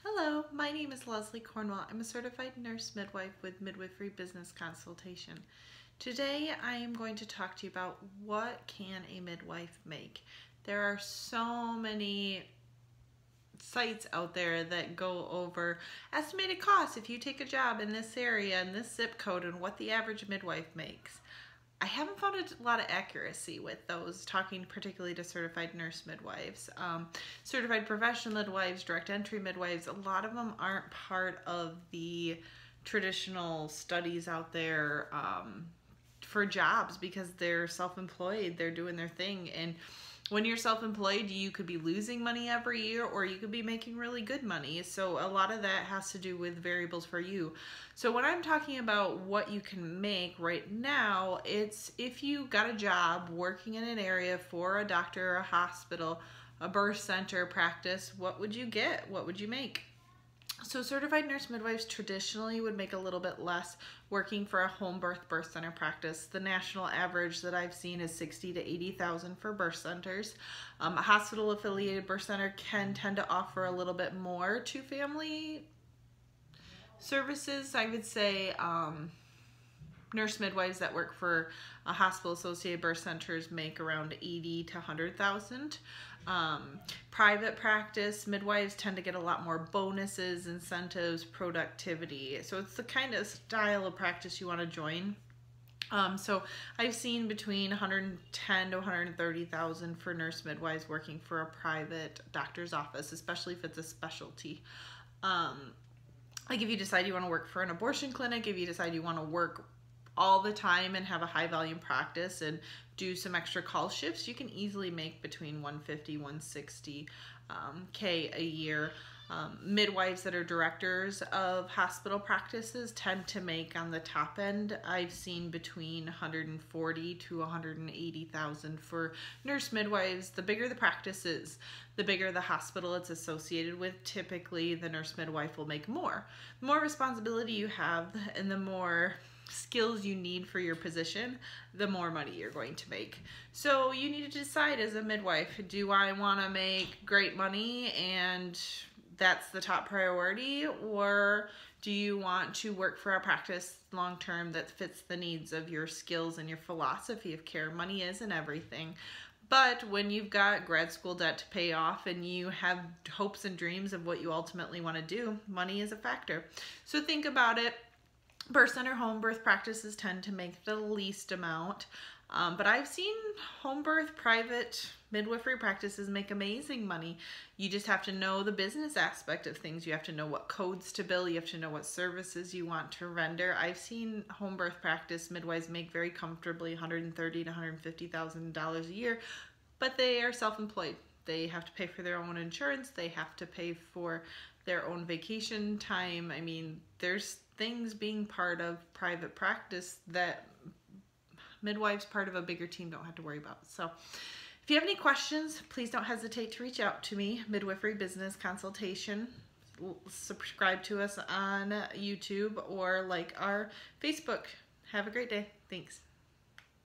Hello, my name is Leslie Cornwell. I'm a certified nurse midwife with Midwifery Business Consultation. Today I am going to talk to you about what can a midwife make. There are so many sites out there that go over estimated costs if you take a job in this area and this zip code and what the average midwife makes. I haven't found a lot of accuracy with those, talking particularly to certified nurse midwives. Certified professional midwives, direct entry midwives, a lot of them aren't part of the traditional studies out there for jobs because they're self-employed, they're doing their thing. And when you're self-employed, you could be losing money every year or you could be making really good money. So a lot of that has to do with variables for you. So when I'm talking about what you can make right now, it's if you got a job working in an area for a doctor, a hospital, a birth center, practice, what would you get? What would you make? So certified nurse midwives traditionally would make a little bit less working for a home birth center practice. The national average that I've seen is 60 to 80,000 for birth centers. A hospital affiliated birth center can tend to offer a little bit more to family services. I would say nurse midwives that work for hospital associated birth centers make around 80 to 100,000. Private practice midwives tend to get a lot more bonuses, incentives, productivity. So it's the kind of style of practice you want to join. So I've seen between 110 to 130,000 for nurse midwives working for a private doctor's office, especially if it's a specialty. Like if you decide you want to work for an abortion clinic, if you decide you want to work all the time and have a high volume practice and do some extra call shifts, you can easily make between 150, 160 K a year. Midwives that are directors of hospital practices tend to make on the top end. I've seen between 140 to 180,000 for nurse midwives. The bigger the practice is, the bigger the hospital it's associated with, typically the nurse midwife will make more. The more responsibility you have and the more skills you need for your position, the more money you're going to make. So you need to decide as a midwife, do I want to make great money and that's the top priority, or do you want to work for a practice long-term that fits the needs of your skills and your philosophy of care? Money isn't everything. But when you've got grad school debt to pay off and you have hopes and dreams of what you ultimately want to do, money is a factor. So think about it. Birth center home birth practices tend to make the least amount, but I've seen home birth private midwifery practices make amazing money. You just have to know the business aspect of things. You have to know what codes to bill. You have to know what services you want to render. I've seen home birth practice midwives make very comfortably $130,000 to $150,000 a year, but they are self-employed. They have to pay for their own insurance. They have to pay for their own vacation time. I mean, there's things being part of private practice that midwives part of a bigger team don't have to worry about. So if you have any questions, please don't hesitate to reach out to me, Midwifery Business Consultation. Subscribe to us on YouTube or like our Facebook. Have a great day. Thanks.